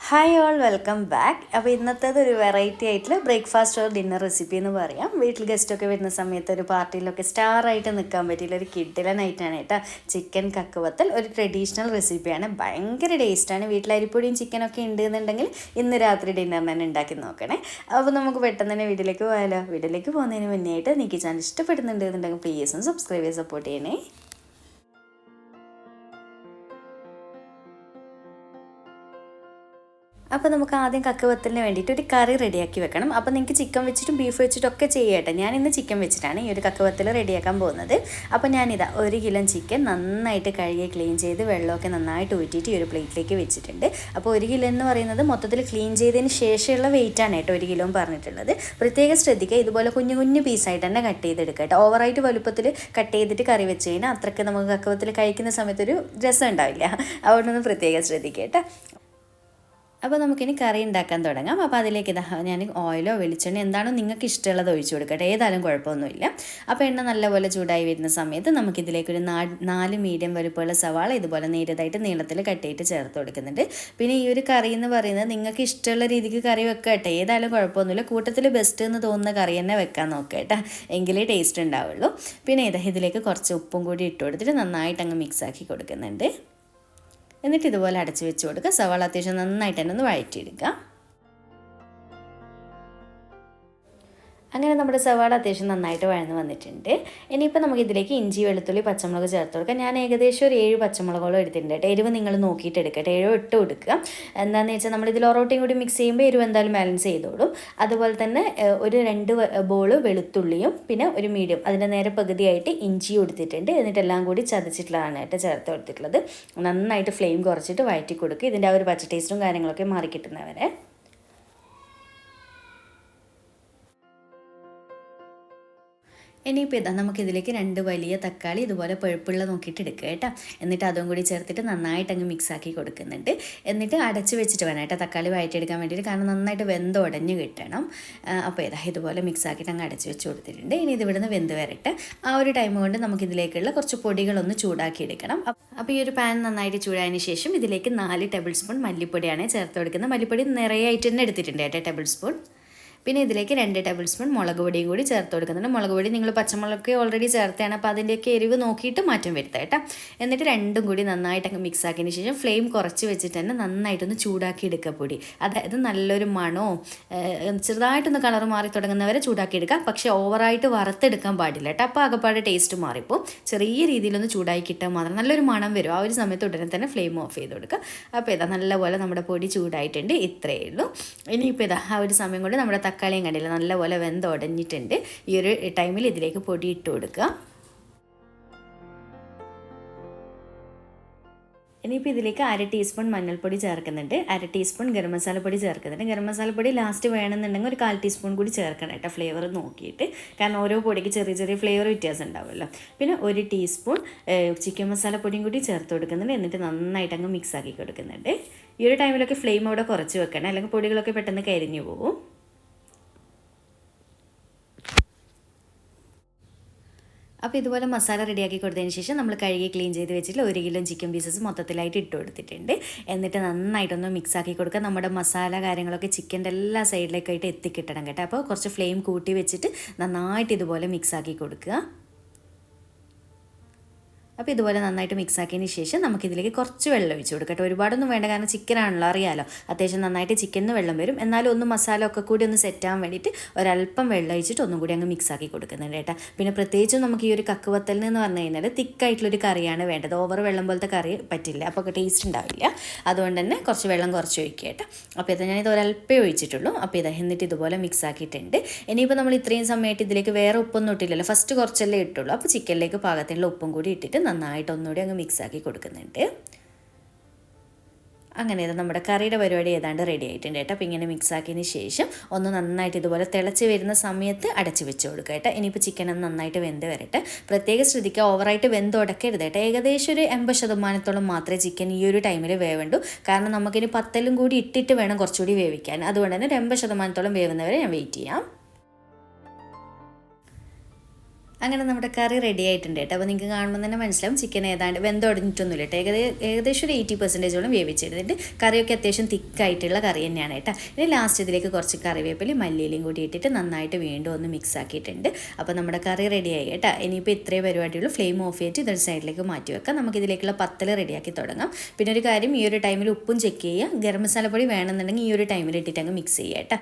Hi all, welcome back. അപ്പോൾ ഇന്നത്തേത് ഒരു variety ആയിട്ടുള്ള ബ്രേക്ക്ഫാസ്റ്റ് ഓർ ഡിന്നർ റെസിപ്പി എന്ന് പറയാം. വീട്ടിൽ ഗസ്റ്റൊക്കെ വരുന്ന സമയത്ത് ഒരു പാർട്ടിയിലൊക്കെ സ്റ്റാറായിട്ട് നിൽക്കാൻ പറ്റിയുള്ള ഒരു കിഡിലൻ ഐറ്റമാണ് കേട്ടോ ചിക്കൻ കക്കുവത്തൽ. ഒരു ട്രഡീഷണൽ റെസിപ്പിയാണ്, ഭയങ്കര ടേസ്റ്റാണ്. വീട്ടിൽ അരിപ്പൊടിയും ചിക്കനൊക്കെ ഉണ്ടെന്നുണ്ടെങ്കിൽ ഇന്ന് രാത്രി ഡിന്നറിന് തന്നെ ഉണ്ടാക്കി നോക്കണേ. അപ്പോൾ നമുക്ക് പെട്ടെന്ന് തന്നെ വീട്ടിലേക്ക് പോയാലോ. വീട്ടിലേക്ക് പോകുന്നതിന് മുന്നേ ആയിട്ട് നിങ്ങൾക്ക് ചാനൽ ഇഷ്ടപ്പെടുന്നുണ്ടെന്നുണ്ടെങ്കിൽ പ്ലീസ് ഒന്ന് സബ്സ്ക്രൈബ് ചെയ്ത് സപ്പോർട്ട് ചെയ്യണേ. അപ്പോൾ നമുക്ക് ആദ്യം കക്കുവത്തലിന് വേണ്ടിയിട്ട് ഒരു കറി റെഡിയാക്കി വെക്കണം. അപ്പോൾ നിങ്ങൾക്ക് ചിക്കൻ വെച്ചിട്ടും ബീഫ് വെച്ചിട്ടും ഒക്കെ ചെയ്യട്ടെ. ഞാനിന്ന് ചിക്കൻ വെച്ചിട്ടാണ് ഈ ഒരു കക്കുവത്തൽ റെഡിയാക്കാൻ പോകുന്നത്. അപ്പോൾ ഞാനിതാ 1 കിലോ ചിക്കൻ നന്നായിട്ട് കഴുകി ക്ലീൻ ചെയ്ത് വെള്ളമൊക്കെ നന്നായിട്ട് ഊറ്റിയിട്ട് ഈ ഒരു പ്ലേറ്റിലേക്ക് വെച്ചിട്ടുണ്ട്. അപ്പോൾ 1 കിലോ എന്ന് പറയുന്നത് മൊത്തത്തിൽ ക്ലീൻ ചെയ്തതിന് ശേഷമുള്ള വെയിറ്റാണ് കേട്ടോ 1 കിലോ പറഞ്ഞിട്ടുള്ളത്. പ്രത്യേകം ശ്രദ്ധിക്കുക, ഇതുപോലെ കുഞ്ഞു കുഞ്ഞു പീസായിട്ട് തന്നെ കട്ട് ചെയ്തെടുക്കുക കേട്ടോ. ഓവറായിട്ട് വലുപ്പത്തിൽ കട്ട് ചെയ്തിട്ട് കറി വെച്ച് കഴിഞ്ഞാൽ അത്രയ്ക്ക് നമുക്ക് കക്കുവത്തൽ കഴിക്കുന്ന സമയത്തൊരു രസം ഉണ്ടാവില്ല. അതുകൊണ്ടൊന്ന് പ്രത്യേകം ശ്രദ്ധിക്കുക കേട്ടോ. അപ്പോൾ നമുക്കിനി കറി ഉണ്ടാക്കാൻ തുടങ്ങാം. അപ്പോൾ അതിലേക്ക് ഞാൻ ഓയിലോ വെളിച്ചെണ്ണ എന്താണോ നിങ്ങൾക്ക് ഇഷ്ടമുള്ളത് ഒഴിച്ചു കൊടുക്കട്ടെ, ഏതായാലും കുഴപ്പമൊന്നുമില്ല. അപ്പോൾ എണ്ണ നല്ലപോലെ ചൂടായി വരുന്ന സമയത്ത് നമുക്കിതിലേക്കൊരു 4 മീഡിയം വലുപ്പമുള്ള സവാള ഇതുപോലെ നേരിയതായിട്ട് നീളത്തിൽ കട്ട് ചെയ്തിട്ട് ചേർത്ത് കൊടുക്കുന്നുണ്ട്. പിന്നെ ഈ ഒരു കറി എന്ന് പറയുന്നത് നിങ്ങൾക്ക് ഇഷ്ടമുള്ള രീതിക്ക് കറി വെക്കട്ടെ, ഏതായാലും കുഴപ്പമൊന്നുമില്ല. കൂട്ടത്തിൽ ബെസ്റ്റ് എന്ന് തോന്നുന്ന കറി തന്നെ വെക്കാൻ നോക്കട്ടെ, എങ്കിലേ ടേസ്റ്റ് ഉണ്ടാവുള്ളൂ. പിന്നെ ഇതിലേക്ക് കുറച്ച് ഉപ്പും കൂടി ഇട്ട് കൊടുത്തിട്ട് നന്നായിട്ട് അങ്ങ് മിക്സാക്കി കൊടുക്കുന്നുണ്ട്. എന്നിട്ട് ഇതുപോലെ അടച്ചു വെച്ച് കൊടുക്കുക. സവാള അത്യാവശ്യം നന്നായിട്ട് തന്നെ ഒന്ന് വഴറ്റിയെടുക്കുക. അങ്ങനെ നമ്മുടെ സവാള അത്യാവശ്യം നന്നായിട്ട് വഴന്ന് വന്നിട്ടുണ്ട്. ഇനിയിപ്പോൾ നമുക്കിതിലേക്ക് ഇഞ്ചി വെളുത്തുള്ളി പച്ചമുളക് ചേർത്ത് കൊടുക്കാം. ഞാൻ ഏകദേശം ഒരു 7 പച്ചമുളകോളം എടുത്തിട്ടുണ്ട് കേട്ടോ. എരിവ് നിങ്ങൾ നോക്കിയിട്ട് എടുക്കട്ടെ, 7 8 കൊടുക്കുക. എന്താണെന്ന് വെച്ചാൽ നമ്മളിതിൽ ഒറോട്ടയും കൂടി മിക്സ് ചെയ്യുമ്പോൾ എരിവ് എന്തായാലും ബാലൻസ് ചെയ്തോളും. അതുപോലെ തന്നെ ഒരു 2 ബോൾ വെളുത്തുള്ളിയും പിന്നെ ഒരു മീഡിയം അതിൻ്റെ നേരെ പകുതിയായിട്ട് ഇഞ്ചിയും എടുത്തിട്ടുണ്ട്. എന്നിട്ടെല്ലാം കൂടി ചതച്ചിട്ടുള്ളതാണ് കേട്ടോ ചേർത്ത് കൊടുത്തിട്ടുള്ളത്. നന്നായിട്ട് ഫ്ലെയിം കുറച്ചിട്ട് വഴറ്റി കൊടുക്കുക, ഇതിൻ്റെ ആ ഒരു പച്ച ടേസ്റ്റും കാര്യങ്ങളൊക്കെ മാറിക്കിട്ടുന്നവരെ. ഇനിയിപ്പോൾ നമുക്കിതിലേക്ക് 2 വലിയ തക്കാളി ഇതുപോലെ പഴുപ്പുള്ള നോക്കിയിട്ട് എടുക്കുക കേട്ടോ. എന്നിട്ട് അതും കൂടി ചേർത്തിട്ട് നന്നായിട്ട് അങ്ങ് മിക്സാക്കി കൊടുക്കുന്നുണ്ട്. എന്നിട്ട് അടച്ച് വെച്ചിട്ട് വേണം കേട്ടോ തക്കാളി വഴറ്റിയെടുക്കാൻ വേണ്ടിയിട്ട്, കാരണം നന്നായിട്ട് വെന്ത് ഉടഞ്ഞ് കിട്ടണം. അപ്പോൾ ഇതുപോലെ മിക്സാക്കിയിട്ട് അങ്ങ് അടച്ച് വെച്ച് കൊടുത്തിട്ടുണ്ട്. ഇനി ഇത് ഇവിടുന്ന് വെന്ത് വരട്ടെ. ആ ഒരു ടൈം കൊണ്ട് നമുക്കിതിലേക്കുള്ള കുറച്ച് പൊടികളൊന്ന് ചൂടാക്കി എടുക്കണം. അപ്പോൾ ഈ ഒരു പാൻ നന്നായിട്ട് ചൂടായതിന് ശേഷം ഇതിലേക്ക് 4 ടേബിൾ സ്പൂൺ മല്ലിപ്പൊടിയാണ് ചേർത്ത് കൊടുക്കുന്നത്. മല്ലിപ്പൊടി നിറയായിട്ട് തന്നെ എടുത്തിട്ടുണ്ട് കേട്ടോ, ടേബിൾ സ്പൂൺ. പിന്നെ ഇതിലേക്ക് 2 ടേബിൾ സ്പൂൺ മുളക് പൊടിയും കൂടി ചേർത്ത് കൊടുക്കുന്നുണ്ട്. മുളക് പൊടി നിങ്ങൾ പച്ചമുളകൊക്കെ ഓൾറെഡി ചേർത്താണ്, അപ്പോൾ അതിൻ്റെയൊക്കെ എരിവ് നോക്കിയിട്ട് മാറ്റം വരുത്താം കേട്ടോ. എന്നിട്ട് രണ്ടും കൂടി നന്നായിട്ട് അങ്ങ് മിക്സ് ആക്കിയതിന് ശേഷം ഫ്ലെയിം കുറച്ച് വെച്ചിട്ട് തന്നെ നന്നായിട്ടൊന്ന് ചൂടാക്കി എടുക്കുക പൊടി. അതായത് നല്ലൊരു മണവും ചെറുതായിട്ടൊന്ന് കളർ മാറി തുടങ്ങുന്നവരെ ചൂടാക്കി എടുക്കുക. പക്ഷേ ഓവറായിട്ട് വറുത്തെടുക്കാൻ പാടില്ല കേട്ടോ, അപ്പോൾ ആകെപ്പാടെ ടേസ്റ്റ് മാറിപ്പോൾ ചെറിയ രീതിയിലൊന്ന് ചൂടാക്കി കിട്ടാൻ മാത്രം നല്ലൊരു മണം വരും. ആ ഒരു സമയത്ത് ഉടനെ തന്നെ ഫ്ലെയിം ഓഫ് ചെയ്ത് കൊടുക്കുക. അപ്പോൾ നല്ലപോലെ നമ്മുടെ പൊടി ചൂടായിട്ടുണ്ട്. ഇത്രയേ ഉള്ളൂ. ഇനിയിപ്പോൾ ആ ഒരു സമയം കൊണ്ട് നമ്മുടെ തക്കാളിയും കണ്ടില്ല നല്ലപോലെ വെന്തുടഞ്ഞിട്ടുണ്ട്. ഈ ഒരു ടൈമിൽ ഇതിലേക്ക് പൊടി ഇട്ട് കൊടുക്കുക. ഇനിയിപ്പോൾ ഇതിലേക്ക് 1/2 ടീസ്പൂൺ മഞ്ഞൾപ്പൊടി ചേർക്കുന്നുണ്ട്, 1/2 ടീസ്പൂൺ ഗരം മസാലപ്പൊടി ചേർക്കുന്നുണ്ട്. ഗരം മസാലപ്പൊടി ലാസ്റ്റ് വേണമെന്നുണ്ടെങ്കിൽ ഒരു 1/4 ടീസ്പൂൺ കൂടി ചേർക്കണം കേട്ടോ, ഫ്ലേവർ നോക്കിയിട്ട്. കാരണം ഓരോ പൊടിക്ക് ചെറിയ ചെറിയ ഫ്ലേവർ വ്യത്യാസം ഉണ്ടാവുമല്ലോ. പിന്നെ 1 ടീസ്പൂൺ ചിക്കൻ മസാലപ്പൊടിയും കൂടി ചേർത്ത് കൊടുക്കുന്നുണ്ട്. എന്നിട്ട് നന്നായിട്ട് അങ്ങ് മിക്സ് ആക്കി കൊടുക്കുന്നുണ്ട്. ഈ ഒരു ടൈമിലൊക്കെ ഫ്ലെയിം അവിടെ കുറച്ച് വെക്കണം, അല്ലെങ്കിൽ പൊടികളൊക്കെ പെട്ടെന്ന് കരിഞ്ഞു പോകും. അപ്പോൾ ഇതുപോലെ മസാല റെഡിയാക്കി കൊടുത്തതിന് ശേഷം നമ്മൾ കഴുകി ക്ലീൻ ചെയ്ത് വെച്ചിട്ട് 1 കിലോ ചിക്കൻ പീസസ് മൊത്തത്തിലായിട്ട് ഇട്ട് കൊടുത്തിട്ടുണ്ട്. എന്നിട്ട് നന്നായിട്ടൊന്ന് മിക്സ് ആക്കി കൊടുക്കുക. നമ്മുടെ മസാല കാര്യങ്ങളൊക്കെ ചിക്കൻ്റെ എല്ലാ സൈഡിലേക്കായിട്ട് എത്തിക്കിട്ടണം കേട്ടോ. അപ്പോൾ കുറച്ച് ഫ്ലെയിം കൂട്ടി വെച്ചിട്ട് നന്നായിട്ട് ഇതുപോലെ മിക്സ് ആക്കി കൊടുക്കുക. അപ്പോൾ ഇതുപോലെ നന്നായിട്ട് മിക്സ് ആക്കിയതിന് ശേഷം നമുക്കിതിലേക്ക് കുറച്ച് വെള്ളം ഒഴിച്ച് കൊടുക്കട്ടെ. ഒരുപാടൊന്നും വേണ്ട, കാരണം ചിക്കനാണല്ലോ, അറിയാമല്ലോ, അത്യാവശ്യം നന്നായിട്ട് ചിക്കനിൽ വെള്ളം വരും. എന്നാലും ഒന്ന് മസാല ഒക്കെ കൂടി ഒന്ന് സെറ്റാകാൻ വേണ്ടിയിട്ട് ഒരല്പം വെള്ളം ഒഴിച്ചിട്ട് ഒന്നും കൂടി അങ്ങ് മിക്സ് ആക്കി കൊടുക്കുന്നുണ്ട് കേട്ടോ. പിന്നെ പ്രത്യേകിച്ചും നമുക്ക് ഈ ഒരു കക്കുവത്തലിന് എന്ന് പറഞ്ഞു കഴിഞ്ഞാൽ തിക്കായിട്ടുള്ളൊരു കറിയാണ് വേണ്ടത്. ഓവർ വെള്ളം പോലത്തെ കറി പറ്റില്ല, അപ്പോൾ ടേസ്റ്റ് ഉണ്ടാവില്ല. അതുകൊണ്ട് തന്നെ കുറച്ച് വെള്ളം കുറച്ച് ഒഴിക്കുക കേട്ടോ. അപ്പോൾ ഞാനിത് ഒരല്പേ ഒഴിച്ചിട്ടുള്ളൂ. അപ്പോൾ എന്നിട്ട് ഇതുപോലെ മിക്സ് ആക്കിയിട്ടുണ്ട്. ഇനിയിപ്പോൾ നമ്മൾ ഇത്രയും സമയത്ത് ഇതിലേക്ക് വേറെ ഉപ്പൊന്നും ഇട്ടില്ലല്ലോ, ഫസ്റ്റ് കുറച്ചല്ലേ ഇട്ടുള്ളൂ. അപ്പോൾ ചിക്കനിലേക്ക് പാകത്തിനുള്ള ഉപ്പും കൂടി ഇട്ടിട്ട് നന്നായിട്ട് ഒന്നുകൂടി അങ്ങ് മിക്സ് ആക്കി കൊടുക്കുന്നുണ്ട്. അങ്ങനെ നമ്മുടെ കറിയുടെ പരിപാടി ഏതാണ്ട് റെഡി ആയിട്ടുണ്ട് കേട്ടോ. അപ്പോൾ ഇങ്ങനെ മിക്സ് ആക്കിയതിന് ശേഷം ഒന്ന് നന്നായിട്ട് ഇതുപോലെ തിളച്ച് വരുന്ന സമയത്ത് അടച്ച് വെച്ച് കൊടുക്കുക കേട്ടോ. ഇനിയിപ്പോൾ ചിക്കൻ ഒന്ന് നന്നായിട്ട് വെന്ത് വരട്ടെ. പ്രത്യേകം ശ്രദ്ധിക്കുക, ഓവറായിട്ട് വെന്ത് ഉടക്കരുത് കേട്ടോ. ഏകദേശം ഒരു 80% മാത്രമേ ചിക്കൻ ഈ ഒരു ടൈമിൽ വേവേണ്ടൂ. കാരണം നമുക്കിനി പത്തലും കൂടി ഇട്ടിട്ട് വേണം കുറച്ചുകൂടി വേവിക്കാൻ. അതുകൊണ്ട് തന്നെ ഒരു 80% വേവുന്നവരെ ഞാൻ വെയിറ്റ് ചെയ്യാം. അങ്ങനെ നമ്മുടെ കറി റെഡി ആയിട്ടുണ്ട് കേട്ടോ. അപ്പോൾ നിങ്ങൾക്ക് കാണുമ്പോൾ തന്നെ മനസ്സിലാവും ചിക്കൻ ഏതാണ്ട് വെന്തൊടഞ്ഞിട്ടൊന്നുമില്ല കേട്ടോ. ഏകദേശം ഒരു 80% വേവിച്ചെടുത്തിട്ട് കറിയൊക്കെ അത്യാവശ്യം തിക്കായിട്ടുള്ള കറി തന്നെയാണ് കേട്ടോ. ഇനി ലാസ്റ്റ് ഇതിലേക്ക് കുറച്ച് കറിവേപ്പിലയും മല്ലിയിലയും കൂടി ഇട്ടിട്ട് നന്നായിട്ട് വീണ്ടും ഒന്ന് മിക്സ് ആക്കിയിട്ടുണ്ട്. അപ്പോൾ നമ്മുടെ കറി റെഡിയായി കേട്ടോ. ഇനിയിപ്പോൾ ഇത്രയും പരിപാടിയുള്ളൂ. ഫ്ലെയിം ഓഫ് ചെയ്തിട്ട് ഇതൊരു സൈഡിലേക്ക് മാറ്റി വെക്കാം. നമുക്കിതിലേക്കുള്ള പത്തൽ റെഡിയാക്കി തുടങ്ങാം. പിന്നെ ഒരു കാര്യം, ഈ ഒരു ടൈമിൽ ഉപ്പും ചെക്ക് ചെയ്യുക. ഗരം മസാലപ്പൊടി വേണമെന്നുണ്ടെങ്കിൽ ഈ ഒരു ടൈമിൽ ഇട്ടിട്ട് അങ്ങ് മിക്സ് ചെയ്യുക കേട്ടോ.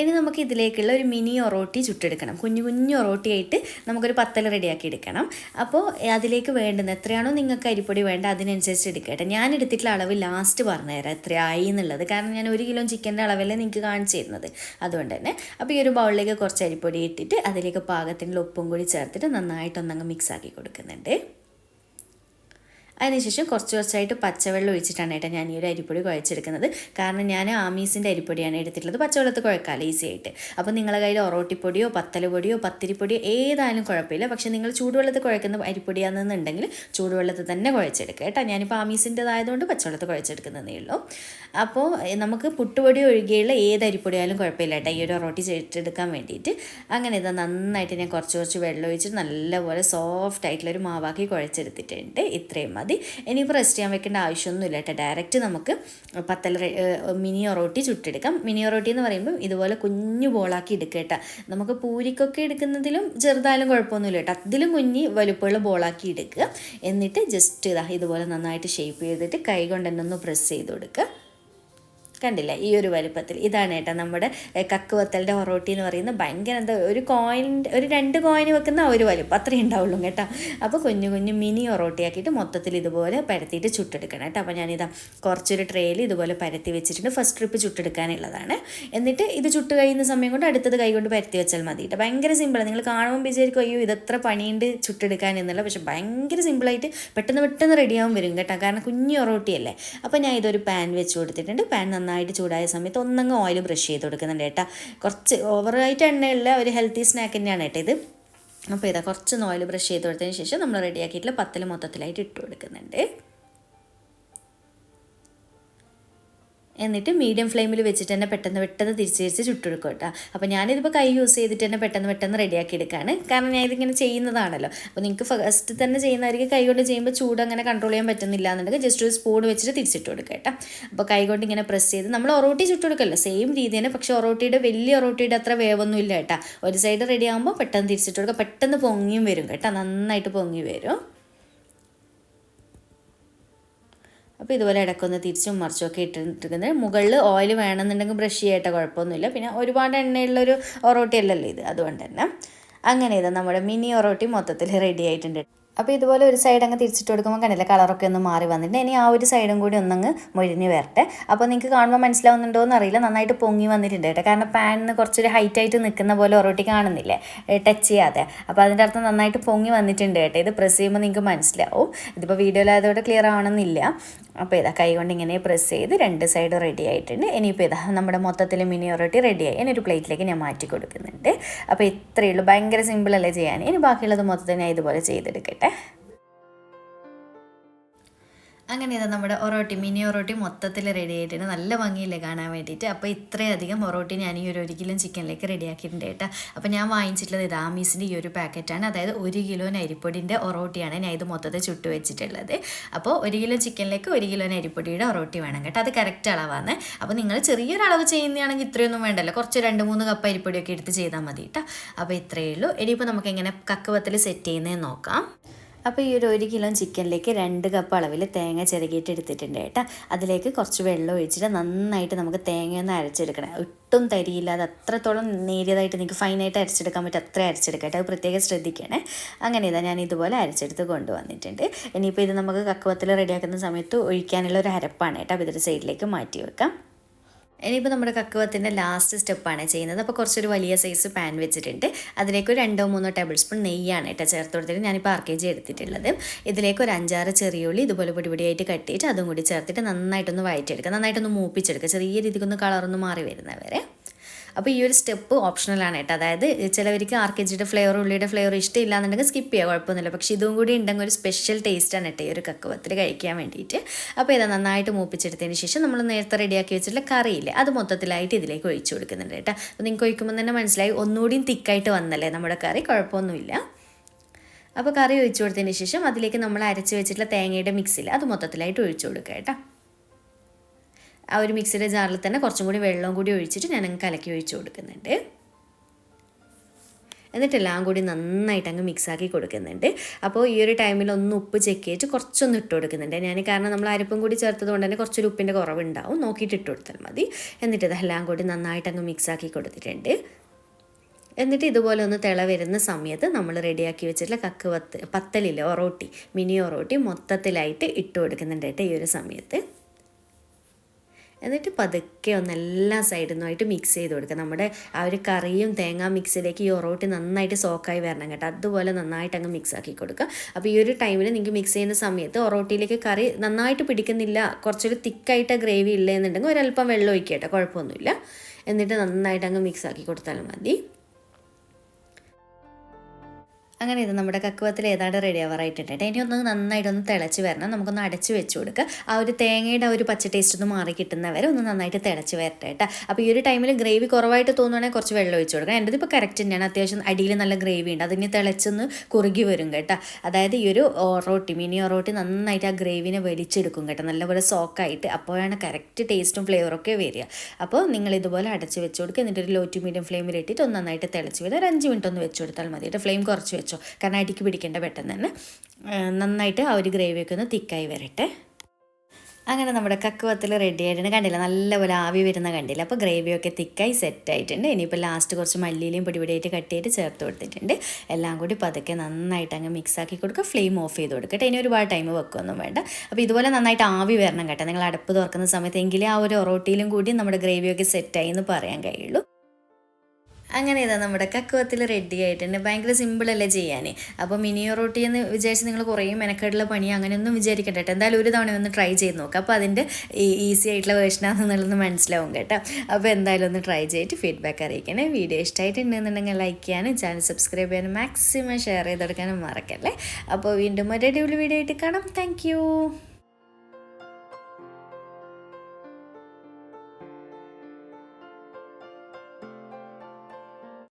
ഇനി നമുക്ക് ഇതിലേക്കുള്ള ഒരു മിനി ഒറോട്ടി ചുട്ടെടുക്കണം. കുഞ്ഞു കുഞ്ഞു ഒറോട്ടിയായിട്ട് നമുക്കൊരു പത്തൽ റെഡിയാക്കി എടുക്കണം. അപ്പോൾ അതിലേക്ക് വേണ്ടുന്ന എത്രയാണോ നിങ്ങൾക്ക് അരിപ്പൊടി വേണ്ട അതിനനുസരിച്ച് എടുക്കട്ടെ. ഞാൻ എടുത്തിട്ടുള്ള അളവ് ലാസ്റ്റ് പറഞ്ഞുതരാം എത്രയായി എന്നുള്ളത്. കാരണം ഞാൻ 1 കിലോ ചിക്കൻ്റെ അളവല്ലേ നിങ്ങൾക്ക് കാണിച്ചു തരുന്നത്. അതുകൊണ്ട് തന്നെ അപ്പോൾ ഈ ഒരു ബൗളിലേക്ക് കുറച്ച് അരിപ്പൊടി ഇട്ടിട്ട് അതിലേക്ക് പാകത്തിനുള്ള ഉപ്പും കൂടി ചേർത്തിട്ട് നന്നായിട്ടൊന്നങ്ങ് മിക്സ് ആക്കി കൊടുക്കുന്നുണ്ട്. അതിനുശേഷം കുറച്ചായിട്ട് പച്ചവെള്ളം ഒഴിച്ചിട്ടാണ് കേട്ടോ ഞാൻ ഈ ഒരു അരിപ്പൊടി കുഴച്ചെടുക്കുന്നത്. കാരണം ഞാൻ ആമീസിൻ്റെ അരിപ്പൊടിയാണ് എടുത്തിട്ടുള്ളത്. പച്ചവെള്ളത്തിൽ കുഴക്കാമല്ലോ ഈസി ആയിട്ട്. അപ്പോൾ നിങ്ങളുടെ കയ്യിൽ ഒറോട്ടിപ്പൊടിയോ പത്തലപ്പൊടിയോ പത്തിരിപ്പൊടിയോ ഏതായാലും കുഴപ്പമില്ല. പക്ഷേ നിങ്ങൾ ചൂടുവെള്ളത്തിൽ കുഴക്കുന്ന അരിപ്പൊടിയാണെന്നുണ്ടെങ്കിൽ ചൂടുവെള്ളത്തിൽ തന്നെ കുഴച്ചെടുക്കുക കേട്ടോ. ഞാനിപ്പോൾ ആമീസിൻ്റെതായതുകൊണ്ട് പച്ചവെള്ളത്തിൽ കുഴച്ചെടുക്കുന്നതേ ഉള്ളൂ. അപ്പോൾ നമുക്ക് പുട്ടുപൊടി ഒഴികെയുള്ള ഏത് അരിപ്പൊടിയായാലും കുഴപ്പമില്ല കേട്ടോ ഈ ഒരു ഒറോട്ടി ചെയ്തെടുക്കാൻ വേണ്ടിയിട്ട്. അങ്ങനെ ഇതാ നന്നായിട്ട് ഞാൻ കുറച്ച് വെള്ളം ഒഴിച്ചിട്ട് നല്ലപോലെ സോഫ്റ്റ് ആയിട്ടുള്ളൊരു മാവാക്കി കുഴച്ചെടുത്തിട്ടുണ്ട്. ഇത്രയും മതി. ഇനിയിപ്പോൾ റെസ്റ്റ് ചെയ്യാൻ വെക്കേണ്ട ആവശ്യമൊന്നുമില്ല കേട്ടോ. ഡയറക്റ്റ് നമുക്ക് മിനി ഒറോട്ടി ചുട്ടെടുക്കാം. മിനി ഒറോട്ടി എന്ന് പറയുമ്പോൾ ഇതുപോലെ കുഞ്ഞു ബോളാക്കി എടുക്കുക കേട്ടോ. നമുക്ക് പൂരിക്കൊക്കെ എടുക്കുന്നതിലും ചെറുതായാലും കുഴപ്പമൊന്നുമില്ല കേട്ടോ. അതിലും കുഞ്ഞ് വലുപ്പമുള്ള ബോളാക്കി എടുക്കുക. എന്നിട്ട് ജസ്റ്റ് ഇതുപോലെ നന്നായിട്ട് ഷേപ്പ് ചെയ്തിട്ട് കൈ കൊണ്ട് തന്നെ ഒന്ന് പ്രസ് ചെയ്ത് കൊടുക്കുക. കണ്ടില്ല ഈ ഒരു വലുപ്പത്തിൽ. ഇതാണ് കേട്ടോ നമ്മുടെ കക്ക് വത്തലിൻ്റെ ഒറോട്ടി എന്ന് പറയുന്നത്. ഭയങ്കര എന്താ ഒരു 2 കോയിൻ വെക്കുന്ന ഒരു വലുപ്പം അത്രയും ഉണ്ടാവുള്ളൂ കേട്ടോ. അപ്പോൾ കുഞ്ഞു കുഞ്ഞു മിനി ഒറോട്ടി ആക്കിയിട്ട് മൊത്തത്തിൽ ഇതുപോലെ പരത്തിയിട്ട് ചുട്ടെടുക്കണം കേട്ടോ. അപ്പോൾ ഞാനിതാ കുറച്ചൊരു ട്രേയിൽ ഇതുപോലെ പരത്തി വെച്ചിട്ടുണ്ട്. ഫസ്റ്റ് ട്രിപ്പ് ചുട്ടെടുക്കാനുള്ളതാണ്. എന്നിട്ട് ഇത് ചുട്ട് കഴിയുന്ന സമയം കൊണ്ട് അടുത്തത് കൈ കൊണ്ട് പരത്തി വെച്ചാൽ മതി കേട്ടോ. ഭയങ്കര സിമ്പിളാണ്. നിങ്ങൾ കാണുമ്പോൾ വിചാരിക്കും അയ്യോ ഇതെത്ര പണിയുണ്ട് ചുട്ടെടുക്കാൻ എന്നുള്ള. പക്ഷേ ഭയങ്കര സിമ്പിളായിട്ട് പെട്ടെന്ന് റെഡിയാവും വരും കേട്ടോ. കാരണം കുഞ്ഞു ഒറോട്ടിയല്ലേ. അപ്പോൾ ഞാൻ ഇതൊരു പാൻ വെച്ച് കൊടുത്തിട്ടുണ്ട്. പാൻ നന്നായിട്ട് ചൂടായ സമയത്ത് ഒന്നങ്ങ് ഓയിൽ ബ്രഷ് ചെയ്ത് കൊടുക്കുന്നുണ്ട് കേട്ടോ. കുറച്ച് ഓവറായിട്ട് എണ്ണയുള്ള ഒരു ഹെൽത്തി സ്നാക്ക് തന്നെയാണ് കേട്ടോ ഇത്. അപ്പോൾ ഇതാ കുറച്ചൊന്ന് ഓയിൽ ബ്രഷ് ചെയ്ത് കൊടുത്തതിന് ശേഷം നമ്മൾ റെഡിയാക്കിയിട്ടുള്ള പത്തൽ മൊത്തത്തിലായിട്ട് ഇട്ട് കൊടുക്കുന്നുണ്ട്. എന്നിട്ട് മീഡിയം ഫ്ലെയിമിൽ വെച്ചിട്ട് തന്നെ പെട്ടെന്ന് തിരിച്ച് ചുട്ടെടുക്കും കേട്ടോ. അപ്പോൾ ഞാനിതിപ്പോൾ കൈ യൂസ് ചെയ്തിട്ട് തന്നെ പെട്ടെന്ന് റെഡിയാക്കി എടുക്കുകയാണ്. കാരണം ഞാൻ ഇതിങ്ങനെ ചെയ്യുന്നതാണല്ലോ. അപ്പോൾ നിങ്ങൾക്ക് ഫസ്റ്റ് തന്നെ ചെയ്യുന്നവർക്ക് കൈ കൊണ്ട് ചെയ്യുമ്പോൾ ചൂട് അങ്ങനെ കൺട്രോൾ ചെയ്യാൻ പറ്റുന്നില്ല എന്നുണ്ടെങ്കിൽ ജസ്റ്റ് ഒരു സ്പൂൺ വെച്ചിട്ട് തിരിച്ചിട്ട് കൊടുക്കുക കേട്ടോ. അപ്പോൾ കൈ കൊണ്ട് ഇങ്ങനെ പ്രസ് ചെയ്ത് നമ്മൾ ഒറോട്ടി ചുട്ടെടുക്കല്ലോ സെയിം രീതി തന്നെ. പക്ഷേ വലിയ ഒറോട്ടിയുടെ അത്ര വേവൊന്നും ഇല്ല കേട്ടോ. ഒരു സൈഡ് റെഡി ആകുമ്പോൾ പെട്ടെന്ന് തിരിച്ചിട്ട് കൊടുക്കുക. പെട്ടെന്ന് പൊങ്ങിയും വരും കേട്ടോ. നന്നായിട്ട് പൊങ്ങി വരും. അപ്പോൾ ഇതുപോലെ ഇടയ്ക്കൊന്ന് തിരിച്ചും മറിച്ചുമൊക്കെ ഇട്ടിരിക്കുന്നത്. മുകളിൽ ഓയിൽ വേണമെന്നുണ്ടെങ്കിൽ ബ്രഷ് ചെയ്യട്ടെ, കുഴപ്പമൊന്നുമില്ല. പിന്നെ ഒരുപാട് എണ്ണയുള്ളൊരു ഒറോട്ടി അല്ലല്ലോ ഇത്, അതുകൊണ്ട് തന്നെ. അങ്ങനെ ഇത് നമ്മുടെ മിനി ഒറോട്ടി മൊത്തത്തിൽ റെഡി ആയിട്ടുണ്ട്. അപ്പോൾ ഇതുപോലെ ഒരു സൈഡ് അങ്ങ് തിരിച്ചിട്ട് കൊടുക്കുമ്പോൾ കണ്ടില്ല കളറൊക്കെ ഒന്ന് മാറി വന്നിട്ടുണ്ട്. ഇനി ആ ഒരു സൈഡും കൂടി ഒന്നങ്ങ് മൊരിഞ്ഞ് വരട്ടെ. അപ്പോൾ നിങ്ങൾക്ക് കാണുമ്പോൾ മനസ്സിലാവുന്നുണ്ടോ എന്നറിയില്ല, നന്നായിട്ട് പൊങ്ങി വന്നിട്ടുണ്ട് കേട്ടോ. കാരണം പാനിന് കുറച്ചൊരു ഹൈറ്റായിട്ട് നിൽക്കുന്ന പോലെ ഒറോട്ടി കാണുന്നില്ലേ, ടച്ച് ചെയ്യാതെ. അപ്പോൾ അതിൻ്റെ അർത്ഥം നന്നായിട്ട് പൊങ്ങി വന്നിട്ടുണ്ട് കേട്ടോ. ഇത് പ്രസ് ചെയ്യുമ്പോൾ നിങ്ങൾക്ക് മനസ്സിലാവും. ഇതിപ്പോൾ വീഡിയോയിലായതോടെ ക്ലിയർ ആവണമെന്നില്ല. അപ്പോൾ ഇതാ കൈ കൊണ്ട് ഇങ്ങനെ പ്രസ് ചെയ്ത് 2 സൈഡ് റെഡി ആയിട്ടുണ്ട്. ഇനിയിപ്പോൾ ഇതാ നമ്മുടെ മൊത്തത്തിൽ മിനി ഒറോട്ടി റെഡിയായി. ഇനി ഒരു പ്ലേറ്റിലേക്ക് ഞാൻ മാറ്റി കൊടുക്കുന്നുണ്ട്. അപ്പോൾ ഇത്രയേ ഉള്ളൂ. ഭയങ്കര സിമ്പിളല്ലേ ചെയ്യാൻ. ഇനി ബാക്കിയുള്ളത് മൊത്തത്തിൽ ഞാൻ ഇതുപോലെ ചെയ്തെടുക്കട്ടെ. അങ്ങനെ ഇതാ നമ്മുടെ മിനി ഒറോട്ടി മൊത്തത്തിൽ റെഡി ആയിട്ടുണ്ട്. നല്ല ഭംഗിയില്ലേ കാണാൻ വേണ്ടിയിട്ട്. അപ്പോൾ ഇത്രയധികം ഒറോട്ടി ഞാൻ ഈ ഒരു 1 കിലോ ചിക്കനിലേക്ക് റെഡിയാക്കിയിട്ടുണ്ട് കേട്ടോ. അപ്പോൾ ഞാൻ വാങ്ങിച്ചിട്ടുള്ളത് ഇത് ആമീസിൻ്റെ ഈ ഒരു പാക്കറ്റാണ്. അതായത് 1 കിലോ അരിപ്പൊടിൻ്റെ ഒറോട്ടിയാണ് ഞാൻ ഇത് മൊത്തത്തിൽ ചുട്ട് വെച്ചിട്ടുള്ളത്. അപ്പോൾ 1 കിലോ ചിക്കനിലേക്ക് 1 കിലോ അരിപ്പൊടിയുടെ ഒറോട്ടി വേണം കേട്ടോ. അത് കറക്റ്റ് അളവാണ്. അപ്പോൾ നിങ്ങൾ ചെറിയൊരു അളവ് ചെയ്യുന്നതാണെങ്കിൽ ഇത്രയൊന്നും വേണ്ടല്ലോ, കുറച്ച് 2-3 കപ്പ് അരിപ്പൊടിയൊക്കെ എടുത്ത് ചെയ്താൽ മതി കേട്ടോ. അപ്പോൾ ഇത്രയേ ഉള്ളൂ. ഇനിയിപ്പോൾ നമുക്ക് എങ്ങനെ കക്കുവത്തിൽ സെറ്റ് ചെയ്യുന്നതെന്ന് നോക്കാം. അപ്പോൾ ഈ ഒരു 1 കിലോ ചിക്കനിലേക്ക് 2 കപ്പ് അളവിൽ തേങ്ങ ചിരകിയിട്ട് എടുത്തിട്ടുണ്ട് കേട്ടോ. അതിലേക്ക് കുറച്ച് വെള്ളം ഒഴിച്ചിട്ട് നന്നായിട്ട് നമുക്ക് തേങ്ങയൊന്ന് അരച്ചെടുക്കണം. ഒട്ടും തരിയില്ലാതെ അത്രത്തോളം നേരിയതായിട്ട് നിങ്ങൾക്ക് ഫൈനായിട്ട് അരച്ചെടുക്കാൻ പറ്റും, അത്ര അരച്ചെടുക്കട്ടെ. അത് പ്രത്യേകം ശ്രദ്ധിക്കണേ. അങ്ങനെ ഇതാ ഞാൻ ഇതുപോലെ അരച്ചെടുത്ത് കൊണ്ടുവന്നിട്ടുണ്ട്. ഇനിയിപ്പോൾ ഇത് നമുക്ക് കക്കുവത്തിൽ റെഡിയാക്കുന്ന സമയത്ത് ഒഴിക്കാനുള്ള ഒരു അരപ്പാണ് കേട്ടോ. അപ്പോൾ ഇതൊരു സൈഡിലേക്ക് മാറ്റി വെക്കാം. ഇനിയിപ്പോൾ നമ്മുടെ കക്കുവത്തിൻ്റെ ലാസ്റ്റ് സ്റ്റെപ്പാണ് ചെയ്യുന്നത്. അപ്പോൾ കുറച്ചൊരു വലിയ സൈസ് പാൻ വെച്ചിട്ടുണ്ട്. അതിലേക്ക് ഒരു 2-3 ടേബിൾ സ്പൂൺ നെയ്യാണ് കേട്ടോ ചേർത്ത് കൊടുത്തിട്ട് ഞാനിപ്പോൾ 1 kg എടുത്തിട്ടുള്ളത്. ഇതിലേക്ക് ഒരു 5-6 ചെറിയുള്ളി ഇതുപോലെ പൊടിയായിട്ട് കട്ട് ചെയ്തിട്ട് അതും കൂടി ചേർത്തിട്ട് നന്നായിട്ടൊന്ന് വഴറ്റിയെടുക്കുക, നന്നായിട്ടൊന്ന് മൂപ്പിച്ചെടുക്കുക, ചെറിയ രീതിക്കൊന്ന് കളറൊന്ന് മാറി വരുന്നവരെ. അപ്പോൾ ഈ ഒരു സ്റ്റെപ്പ് ഓപ്ഷണലാണ് കേട്ടോ. അതായത് ചിലവർക്ക് ആർക്കെജിയുടെ ഫ്ലേവർ ഉള്ളിയുടെ ഫ്ലേവർ ഇഷ്ടമില്ല എന്നുണ്ടെങ്കിൽ സ്കിപ്പ് ചെയ്യുക, കുഴപ്പമൊന്നുമില്ല. പക്ഷേ ഇതും കൂടി ഉണ്ടെങ്കിൽ ഒരു സ്പെഷ്യൽ ടേസ്റ്റാണ് കേട്ടോ ഈ ഒരു കക്കുവത്തിൽ കഴിക്കാൻ വേണ്ടിയിട്ട്. അപ്പോൾ ഇത് നന്നായിട്ട് മൂപ്പിച്ചെടുത്തതിന് ശേഷം നമ്മൾ നേരത്തെ റെഡിയാക്കി വെച്ചിട്ടുള്ള കറിയില്ലേ അത് മൊത്തത്തിലായിട്ട് ഇതിലേക്ക് ഒഴിച്ചു കൊടുക്കുന്നുണ്ട് കേട്ടോ. അപ്പോൾ നിങ്ങൾക്ക് ഒഴിക്കുമ്പോൾ തന്നെ മനസ്സിലായി ഒന്നുകൂടിയും തിക്കായിട്ട് വന്നല്ലേ നമ്മുടെ കറി, കുഴപ്പമൊന്നുമില്ല. അപ്പോൾ കറി ഒഴിച്ചു കൊടുത്തതിന് ശേഷം അതിലേക്ക് നമ്മൾ അരച്ച് വെച്ചിട്ടുള്ള തേങ്ങയുടെ മിക്സിൽ അത് മൊത്തത്തിലായിട്ട് ഒഴിച്ചു കൊടുക്കുക കേട്ടോ. ആ ഒരു മിക്സിയുടെ ജാറിൽ തന്നെ കുറച്ചും കൂടി വെള്ളം കൂടി ഒഴിച്ചിട്ട് ഞാൻ കലക്കി ഒഴിച്ചു കൊടുക്കുന്നുണ്ട്. എന്നിട്ടെല്ലാം കൂടി നന്നായിട്ട് അങ്ങ് മിക്സാക്കി കൊടുക്കുന്നുണ്ട്. അപ്പോൾ ഈ ഒരു ടൈമിൽ ഒന്ന് ഉപ്പ് ചെക്ക് ചെയ്തിട്ട് കുറച്ചൊന്ന് ഇട്ട് കൊടുക്കുന്നുണ്ട് ഞാൻ. കാരണം നമ്മൾ അരിപ്പും കൂടി ചേർത്തത് കൊണ്ട് തന്നെ കുറച്ചൊരു ഉപ്പിൻ്റെ കുറവുണ്ടാവും, നോക്കിയിട്ട് ഇട്ട് കൊടുത്താൽ മതി. എന്നിട്ട് ഇതെല്ലാം കൂടി നന്നായിട്ട് അങ്ങ് മിക്സാക്കി കൊടുത്തിട്ടുണ്ട്. എന്നിട്ട് ഇതുപോലെ ഒന്ന് തിള വരുന്ന സമയത്ത് നമ്മൾ റെഡിയാക്കി വെച്ചിട്ടുള്ള പത്തലില്ലേ ഒറോട്ടി, മിനി ഒറോട്ടി മൊത്തത്തിലായിട്ട് ഇട്ട് കൊടുക്കുന്നുണ്ട് കേട്ടോ ഈ ഒരു സമയത്ത്. എന്നിട്ട് പതുക്കെ ഒന്ന് എല്ലാ സൈഡിൽ നിന്നുമായിട്ട് മിക്സ് ചെയ്ത് കൊടുക്കുക. നമ്മുടെ ആ ഒരു കറിയും തേങ്ങാ മിക്സിലേക്ക് ഈ ഒറോട്ടി നന്നായിട്ട് സോക്കായി വരണം കേട്ടോ. അതുപോലെ നന്നായിട്ട് അങ്ങ് മിക്സ് ആക്കി കൊടുക്കുക. അപ്പോൾ ഈ ഒരു ടൈമിൽ നിങ്ങൾക്ക് മിക്സ് ചെയ്യുന്ന സമയത്ത് ഒറോട്ടിയിലേക്ക് കറി നന്നായിട്ട് പിടിക്കുന്നില്ല, കുറച്ചൊരു തിക്കായിട്ട് ഗ്രേവി ഇല്ല എന്നുണ്ടെങ്കിൽ ഒരല്പം വെള്ളം ഒഴിക്കുക കേട്ടോ, കുഴപ്പമൊന്നുമില്ല. എന്നിട്ട് നന്നായിട്ട് അങ്ങ് മിക്സ് ആക്കി കൊടുത്താലും മതി. അങ്ങനെ ഇത് നമ്മുടെ കക്കുവത്തിൽ ഏതാണ്ട് റെഡി ആവാറായിട്ടുണ്ട് കേട്ടോ. ഇനി ഒന്ന് നന്നായിട്ടൊന്ന് തിളച്ച് വരണം, നമുക്കൊന്ന് അടച്ച് വെച്ച് കൊടുക്കുക. ആ ഒരു തേങ്ങയുടെ ആ ഒരു പച്ച ടേസ്റ്റ് ഒന്ന് മാറി കിട്ടുന്നവരെ ഒന്ന് നന്നായിട്ട് തിളച്ച് വരട്ടെ കേട്ടോ. അപ്പോൾ ഈ ഒരു ടൈമിൽ ഗ്രേവി കുറവായിട്ട് തോന്നുവാണെങ്കിൽ കുറച്ച് വെള്ളം ഒഴിച്ച് കൊടുക്കുക. എൻ്റെ ഇപ്പോൾ കറക്റ്റ് തന്നെയാണ്, അത്യാവശ്യം അടിയിൽ നല്ല ഗ്രേവി ഉണ്ട്, അതിന് തിളച്ചൊന്ന് കുറുകി വരും കേട്ടോ. അതായത് ഈ ഒരു ഒറോട്ടി മിനി ഒറോട്ടി നന്നായിട്ട് ആ ഗ്രേവിനെ വലിച്ചെടുക്കും കേട്ടോ, നല്ലപോലെ സോക്കായിട്ട്. അപ്പോഴാണ് കറക്റ്റ് ടേസ്റ്റും ഫ്ലേവറൊക്കെ വരിക. അപ്പോൾ നിങ്ങൾ ഇതുപോലെ അടച്ച് വെച്ച് കൊടുക്കുക. എന്നിട്ട് ഒരു ലോ ടു മീഡിയം ഫ്ലെയിമിൽ ഇട്ടിട്ട് ഒന്ന് നന്നായിട്ട് തിളച്ച് വരും. ഒരു 5 മിനിറ്റ് ഒന്ന് വെച്ച് കൊടുത്താൽ മതി കേട്ടോ. ഫ്ലെയിം കുറച്ച് വെച്ചോ, കാരണം അടിക്ക് പിടിക്കേണ്ട പെട്ടെന്ന് തന്നെ. നന്നായിട്ട് ആ ഒരു ഗ്രേവിയൊക്കെ ഒന്ന് തിക്കായി വരട്ടെ. അങ്ങനെ നമ്മുടെ കക്കുവത്തിൽ റെഡി ആയിട്ടുണ്ട്, കണ്ടില്ല നല്ലപോലെ ആവി വരുന്ന കണ്ടില്ല. അപ്പോൾ ഗ്രേവിയൊക്കെ തിക്കായി സെറ്റായിട്ടുണ്ട്. ഇനിയിപ്പോൾ ലാസ്റ്റ് കുറച്ച് മല്ലിയിലും പൊടിപൊടിയായിട്ട് കട്ട് ചെയ്തിട്ട് ചേർത്ത് കൊടുത്തിട്ടുണ്ട്. എല്ലാം കൂടി പതുക്കെ നന്നായിട്ട് അങ്ങ് മിക്സാക്കി കൊടുക്കുക. ഫ്ലെയിം ഓഫ് ചെയ്ത് കൊടുക്കട്ടെ. ഇനി ഒരുപാട് ടൈം വെക്കുകയൊന്നും വേണ്ട. അപ്പോൾ ഇതുപോലെ നന്നായിട്ട് ആവി വരണം കേട്ടോ നിങ്ങൾ അടുപ്പ് തുറക്കുന്ന സമയത്ത്, എങ്കിലേ ആ ഒരു ഒറോട്ടിയിലും കൂടി നമ്മുടെ ഗ്രേവിയൊക്കെ സെറ്റായി എന്ന് പറയാൻ കഴിയുള്ളൂ. അങ്ങനെ ഇതാ നമ്മുടെ കക്കുവത്തിൽ റെഡി ആയിട്ടുണ്ട്. ഭയങ്കര സിമ്പിളല്ലേ ചെയ്യാൻ. അപ്പോൾ മിനി ഒറോട്ടി എന്ന് വിചാരിച്ച് നിങ്ങൾ കുറേ മെനക്കെട്ടുള്ള പണി അങ്ങനെയൊന്നും വിചാരിക്കണ്ട കേട്ടോ. എന്തായാലും ഒരു തവണ ഒന്ന് ട്രൈ ചെയ്ത് നോക്കുക. അപ്പോൾ അതിൻ്റെ ഈസി ആയിട്ടുള്ള വേർഷനാണെന്നുള്ളത് മനസ്സിലാവും കേട്ടോ. അപ്പോൾ എന്തായാലും ഒന്ന് ട്രൈ ചെയ്തിട്ട് ഫീഡ്ബാക്ക് അറിയിക്കണേ. വീഡിയോ ഇഷ്ടമായിട്ടുണ്ടെന്നുണ്ടെങ്കിൽ ലൈക്ക് ചെയ്യാനും ചാനൽ സബ്സ്ക്രൈബ് ചെയ്യാനും മാക്സിമം ഷെയർ ചെയ്തെടുക്കാനും മറക്കല്ലേ. അപ്പോൾ വീണ്ടും ഒരു അടിപൊളി വീഡിയോ ആയിട്ട് കാണാം. താങ്ക്